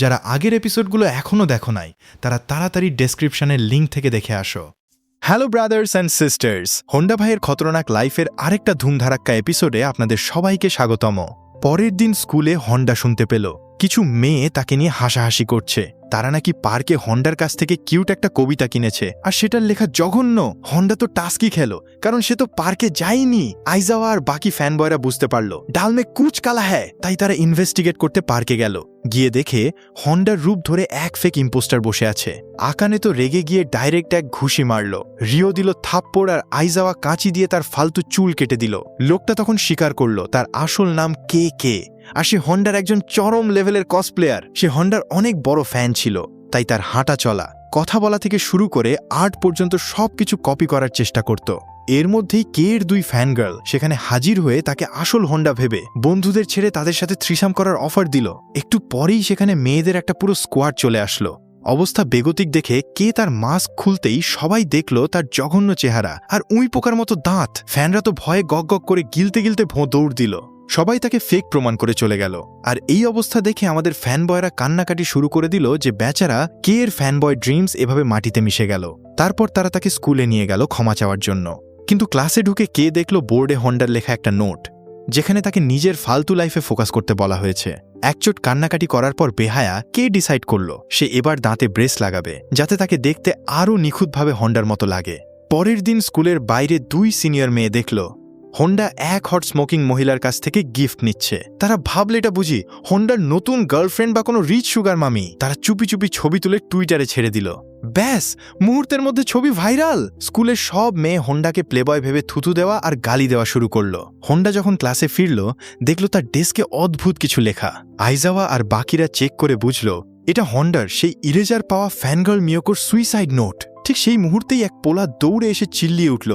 যারা আগের এপিসোডগুলো এখনও দেখো নাই তারা তাড়াতাড়ি ডেসক্রিপশনের লিঙ্ক থেকে দেখে আসো। Hello brothers and sisters, Honda ভাইয়ের খতরনাক লাইফের আরেকটা ধুমধারাক্কা এপিসোডে আপনাদের সবাইকে স্বাগতম। পরের দিন স্কুলে হন্ডা শুনতে পেল কিছু মেয়ে তাকে নিয়ে হাসাহাসি করছে। তারা নাকি পার্কে হন্ডার কাছ থেকে কিউট একটা কবিতা কিনেছে, আর সেটার লেখা জঘন্য। হন্ডা তো টাস্কি খেলো, কারণ সে তো পার্কে যায়নি। আইজাওয়া আর বাকি ফ্যানবয়রা বুঝতে পারলো ডাল মে কুচ কালা হ্যায়, তাই তারা ইনভেস্টিগেট করতে পার্কে গেল। গিয়ে দেখে হন্ডার রূপ ধরে এক ফেক ইম্পোস্টার বসে আছে। আকানে তো রেগে গিয়ে ডাইরেক্ট এক ঘুষি মারল। রিও দিল থাপ্পড়, আর আইজাওয়া কাঁচি দিয়ে তার ফালতু চুল কেটে দিল। লোকটা তখন স্বীকার করলো তার আসল নাম কে, আর সে হন্ডার একজন চরম লেভেলের কসপ্লেয়ার। সে হন্ডার অনেক বড় ফ্যান ছিল, তাই তার হাঁটা চলা, কথা বলা থেকে শুরু করে আর্ট পর্যন্ত সবকিছু কপি করার চেষ্টা করত। এর মধ্যেই এর 2 ফ্যান গার্ল সেখানে হাজির হয়ে তাকে আসল হন্ডা ভেবে বন্ধুদের ছেড়ে তাদের সাথে থ্রিসাম করার অফার দিল। একটু পরেই সেখানে মেয়েদের একটা পুরো স্কোয়াড চলে আসলো। অবস্থা বেগতিক দেখে তার মাস্ক খুলতেই সবাই দেখল তার জঘন্য চেহারা আর উই পোকার মতো দাঁত। ফ্যানরা তো ভয়ে গগ গগ করে গিলতে গিলতে দৌড় দিল। সবাই তাকে ফেক প্রমাণ করে চলে গেল। আর এই অবস্থা দেখে আমাদের ফ্যানবয়রা কান্নাকাটি শুরু করে দিল যে বেচারা এর ফ্যানবয় ড্রিমস এভাবে মাটিতে মিশে গেল। তারপর তারা তাকে স্কুলে নিয়ে গেল ক্ষমা চাওয়ার জন্য। কিন্তু ক্লাসে ঢুকে দেখল বোর্ডে হন্ডার লেখা একটা নোট, যেখানে তাকে নিজের ফালতু লাইফে ফোকাস করতে বলা হয়েছে। একচোট কান্নাকাটি করার পর বেহায়া ডিসাইড করল সে এবার দাঁতে ব্রেস লাগাবে, যাতে তাকে দেখতে আরও নিখুঁতভাবে হন্ডার মতো লাগে। পরের দিন স্কুলের বাইরে 2 সিনিয়র মেয়ে দেখল হন্ডা এক হট স্মোকিং মহিলার কাছ থেকে গিফট নিচ্ছে। তারা ভাবলে এটা বুঝি হন্ডার নতুন গার্লফ্রেন্ড বা কোনো রিচ সুগার মামি। তারা চুপি চুপি ছবি তুলে টুইটারে ছেড়ে দিল। ব্যাস, মুহূর্তের মধ্যে ছবি ভাইরাল। স্কুলের সব মেয়ে হন্ডাকে প্লেবয় ভেবে থুতু দেওয়া আর গালি দেওয়া শুরু করলো। হন্ডা যখন ক্লাসে ফিরল দেখল তার ডেস্কে অদ্ভুত কিছু লেখা। আইজাওয়া আর বাকিরা চেক করে বুঝল এটা হন্ডার সেই ইরেজার পাওয়া ফ্যানগার্ল মিয়োকোর সুইসাইড নোট। ঠিক সেই মুহূর্তেই এক পোলা দৌড়ে এসে চিল্লিয়ে উঠল,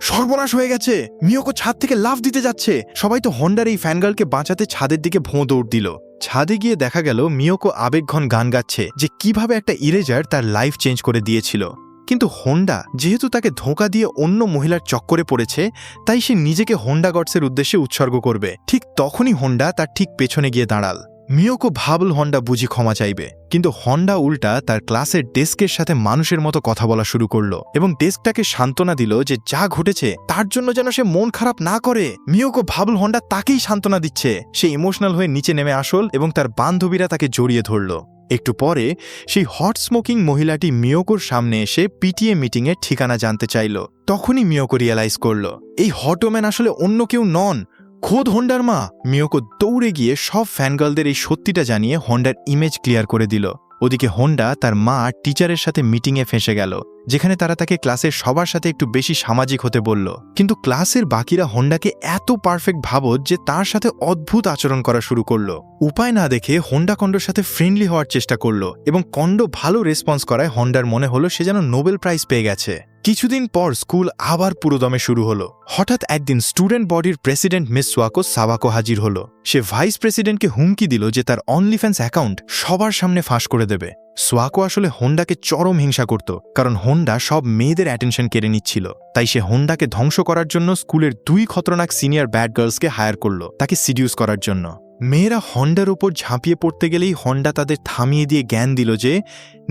সর্বনাশ হয়ে গেছে, মিয়োকো ছাদ থেকে লাফ দিতে যাচ্ছে। সবাই তো হন্ডার এই ফ্যানগার্লকে বাঁচাতে ছাদের দিকে দৌড় দিল। ছাদে গিয়ে দেখা গেল মিয়োকো আবেগঘন গান গাচ্ছে যে কিভাবে একটা ইরেজার তার লাইফ চেঞ্জ করে দিয়েছিল। কিন্তু হন্ডা যেহেতু তাকে ধোঁকা দিয়ে অন্য মহিলার চক্করে পড়েছে, তাই সে নিজেকে হন্ডা গডসের উদ্দেশ্যে উৎসর্গ করবে। ঠিক তখনই হন্ডা তার ঠিক পেছনে গিয়ে দাঁড়াল। মিয়োকো ভাবল হন্ডা বুঝি ক্ষমা চাইবে, কিন্তু হন্ডা উল্টা তার ক্লাসের ডেস্কের সাথে মানুষের মতো কথা বলা শুরু করলো এবং ডেস্কটাকে সান্ত্বনা দিল যে যা ঘটেছে তার জন্য যেন সে মন খারাপ না করে। মিয়োকো ভাবল হন্ডা তাকেই সান্ত্বনা দিচ্ছে। সে ইমোশনাল হয়ে নিচে নেমে আসল এবং তার বান্ধবীরা তাকে জড়িয়ে ধরল। একটু পরে সেই হট স্মোকিং মহিলাটি মিয়োকোর সামনে এসে পিটিএ মিটিংয়ের ঠিকানা জানতে চাইল। তখনই মিয়োকো রিয়েলাইজ করল এই হটম্যান আসলে অন্য কেউ নন, খোদ হন্ডার মা। মিয়োকো দৌড়ে গিয়ে সব ফ্যানগার্লদের এই সত্যিটা জানিয়ে হন্ডার ইমেজ ক্লিয়ার করে দিল। ওদিকে হন্ডা তার মা টিচারের সাথে মিটিংয়ে ফেঁসে গেল, যেখানে তারা তাকে ক্লাসের সবার সাথে একটু বেশি সামাজিক হতে বলল। কিন্তু ক্লাসের বাকিরা হন্ডাকে এত পারফেক্ট ভাবত যে তার সাথে অদ্ভুত আচরণ করা শুরু করলো। উপায় না দেখে হন্ডা কন্ডোর সাথে ফ্রেন্ডলি হওয়ার চেষ্টা করলো এবং কন্ডো ভালো রেসপন্স করায় হন্ডার মনে হলো সে যেন নোবেল প্রাইজ পেয়ে গেছে। কিছুদিন পর স্কুল আবার পুরোদমে শুরু হলো। হঠাৎ একদিন স্টুডেন্ট বডির প্রেসিডেন্ট মিস সোয়াকো সাওয়াকো হাজির হলো। সে ভাইস প্রেসিডেন্টকে হুমকি দিল যে তার অনলিফ্যান্স অ্যাকাউন্ট সবার সামনে ফাঁস করে দেবে। সোয়াকো আসলে হন্ডাকে চরম হিংসা করত, কারণ হন্ডা সব মেয়েদের অ্যাটেনশন কেড়ে নিচ্ছিল। তাই সে হন্ডাকে ধ্বংস করার জন্য স্কুলের 2 খতরনাক সিনিয়র ব্যাড গার্লসকে হায়ার করলো তাকে সিডিউস করার জন্য। মেয়েরা হন্ডার উপর ঝাঁপিয়ে পড়তে গেলেই হন্ডা তাদের থামিয়ে দিয়ে জ্ঞান দিল যে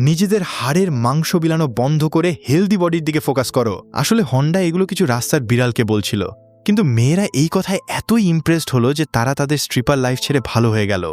নিজেদের হাড়ের মাংস বিলানো বন্ধ করে হেলদি বডির দিকে ফোকাস করো। আসলে হন্ডা এগুলো কিছু রাস্তার বিড়ালকে বলছিল, কিন্তু মেয়েরা এই কথায় এতই ইমপ্রেসড হলো যে তারা তাদের স্ট্রিপার লাইফ ছেড়ে ভালো হয়ে গেল।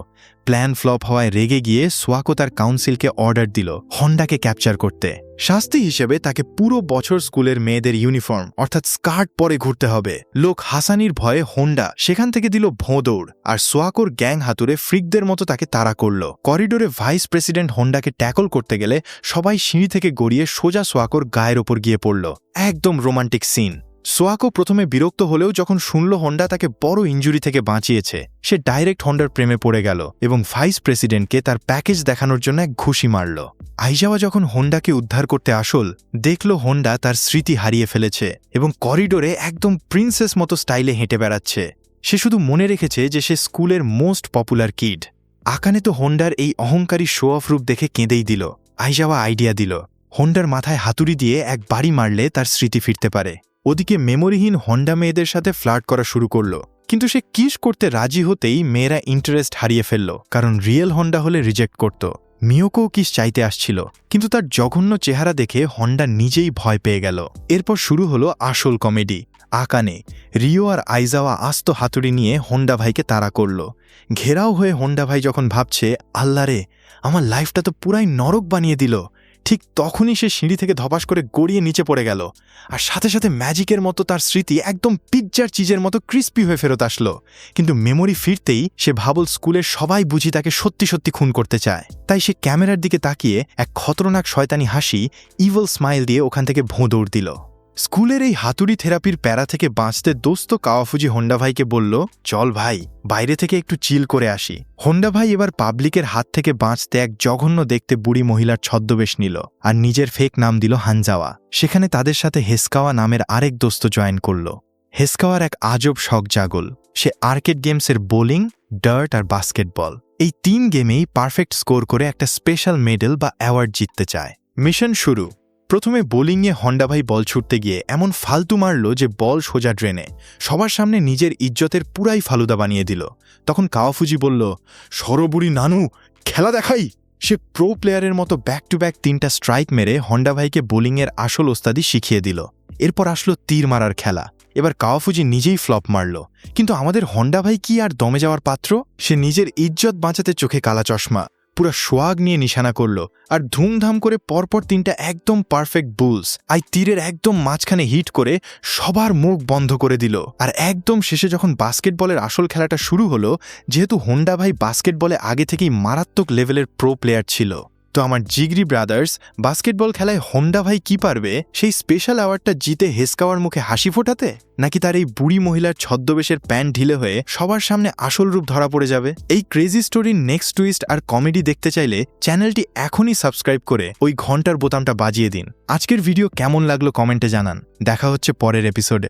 প্ল্যান ফ্লপ হওয়ায় রেগে গিয়ে সোয়াকো তার কাউন্সিলকে অর্ডার দিল হন্ডাকে ক্যাপচার করতে। শাস্তি হিসেবে তাকে পুরো বছর স্কুলের মেয়েদের ইউনিফর্ম অর্থাৎ স্কার্ট পরে ঘুরতে হবে। লোক হাসানির ভয়ে হন্ডা সেখান থেকে দিল দৌড়, আর সোয়াকোর গ্যাং হাতুড়ে ফ্রিকদের মতো তাকে তাড়া করল। করিডোরে ভাইস প্রেসিডেন্ট হন্ডাকে ট্যাকল করতে গেলে সবাই সিঁড়ি থেকে গড়িয়ে সোজা সোয়াকোর গায়ের ওপর গিয়ে পড়ল। একদম রোমান্টিক সিন। সোয়াকো প্রথমে বিরক্ত হলেও যখন শুনল হন্ডা তাকে বড় ইনজুরি থেকে বাঁচিয়েছে, সে ডাইরেক্ট হন্ডার প্রেমে পড়ে গেল এবং ভাইস প্রেসিডেন্টকে তার প্যাকেজ দেখানোর জন্য এক ঘুষি মারল। আইজাওয়া যখন হন্ডাকে উদ্ধার করতে আসল, দেখল হন্ডা তার স্মৃতি হারিয়ে ফেলেছে এবং করিডোরে একদম প্রিন্সেস মতো স্টাইলে হেঁটে বেড়াচ্ছে। সে শুধু মনে রেখেছে যে সে স্কুলের মোস্ট পপুলার কিড। আকানে তো হন্ডার এই অহংকারী শো অফ রূপ দেখে কেঁদেই দিল। আইজাওয়া আইডিয়া দিল হন্ডার মাথায় হাতুড়ি দিয়ে এক বাড়ি মারলে তার স্মৃতি ফিরতে পারে। ওদিকে মেমোরিহীন হন্ডা মেয়েদের সাথে ফ্লার্ট করা শুরু করলো, কিন্তু সে কিস করতে রাজি হতেই মেয়েরা ইন্টারেস্ট হারিয়ে ফেলল, কারণ রিয়েল হন্ডা হলে রিজেক্ট করত। মিয়োকো কিস চাইতে আসছিল, কিন্তু তার জঘন্য চেহারা দেখে হন্ডা নিজেই ভয় পেয়ে গেল। এরপর শুরু হলো আসল কমেডি। আকানে, রিও আর আইজাওয়া আস্ত হাতুড়ি নিয়ে হোন্ডা ভাইকে তাড়া করল। ঘেরাও হয়ে হোন্ডা ভাই যখন ভাবছে, আল্লাহরে, আমার লাইফটা তো পুরাই নরক বানিয়ে দিল, ঠিক তখনই সে সিঁড়ি থেকে ধপাস করে গড়িয়ে নিচে পড়ে গেল। আর সাথে সাথে ম্যাজিকের মতো তার স্মৃতি একদম পিৎজার চিজের মতো ক্রিস্পি হয়ে ফেরত আসলো। কিন্তু মেমোরি ফিরতেই সে ভাবল স্কুলের সবাই বুঝি তাকে সত্যি সত্যি খুন করতে চায়। তাই সে ক্যামেরার দিকে তাকিয়ে এক খতরনাক শয়তানি হাসি, ইভল স্মাইল দিয়ে ওখান থেকে ভোঁ দৌড় দিল। স্কুলের এই হাতুড়ি থেরাপির প্যারা থেকে বাঁচতে দোস্ত কাওয়াফুজি হোন্ডা ভাইকে বলল, চল ভাই, বাইরে থেকে একটু চিল করে আসি। হোন্ডা ভাই এবার পাবলিকের হাত থেকে বাঁচতে এক জঘন্য দেখতে বুড়ি মহিলার ছদ্মবেশ নিল আর নিজের ফেক নাম দিল হানজাওয়া। সেখানে তাদের সাথে হেসকাওয়া নামের আরেক দোস্ত জয়েন করল। হেসকাওয়ার এক আজব শখ জাগল। সে আর্কেড গেমসের বোলিং, ডার্ট আর বাস্কেটবল, এই 3 গেমেই পারফেক্ট স্কোর করে একটা স্পেশাল মেডেল বা অ্যাওয়ার্ড জিততে চায়। মিশন শুরু। প্রথমে বোলিংয়ে হোন্ডা ভাই বল ছুটতে গিয়ে এমন ফালতু মারল যে বল সোজা ড্রেনে। সবার সামনে নিজের ইজ্জতের পুরাই ফালুদা বানিয়ে দিল। তখন কাওয়াফুজি বলল, সরবুড়ি নানু, খেলা দেখাই। সে প্রো প্লেয়ারের মতো ব্যাক টু ব্যাক 3টা স্ট্রাইক মেরে হোন্ডা ভাইকে বোলিংয়ের আসল ওস্তাদি শিখিয়ে দিল। এরপর আসলো তীর মারার খেলা। এবার কাওয়াফুজি নিজেই ফ্লপ মারল, কিন্তু আমাদের হোন্ডা ভাই কি আর দমে যাওয়ার পাত্র? সে নিজের ইজ্জত বাঁচাতে চোখে কালা চশমা, পুরা সোয়াগ নিয়ে নিশানা করল আর ধুমধাম করে পরপর 3টা একদম পারফেক্ট বুলস তীরের একদম মাঝখানে হিট করে সবার মুখ বন্ধ করে দিল। আর একদম শেষে যখন বাস্কেটবলের আসল খেলাটা শুরু হলো, যেহেতু হোন্ডা ভাই বাস্কেটবলে আগে থেকেই মারাত্মক লেভেলের প্রো প্লেয়ার ছিল, তো আমার জিগরি ব্রাদার্স, বাস্কেটবল খেলায় হোন্ডা ভাই কি পারবে সেই স্পেশাল অ্যাওয়ার্ডটা জিতে হেসকাওয়ার মুখে হাসি ফোটাতে? নাকি তার এই বুড়ি মহিলার ছদ্মবেশের প্যান্ট ঢিলে হয়ে সবার সামনে আসল রূপ ধরা পড়ে যাবে? এই ক্রেজি স্টোরির নেক্সট টুইস্ট আর কমেডি দেখতে চাইলে চ্যানেলটি এখনই সাবস্ক্রাইব করে ওই ঘন্টার বোতামটা বাজিয়ে দিন। আজকের ভিডিও কেমন লাগলো কমেন্টে জানান। দেখা হচ্ছে পরের এপিসোডে।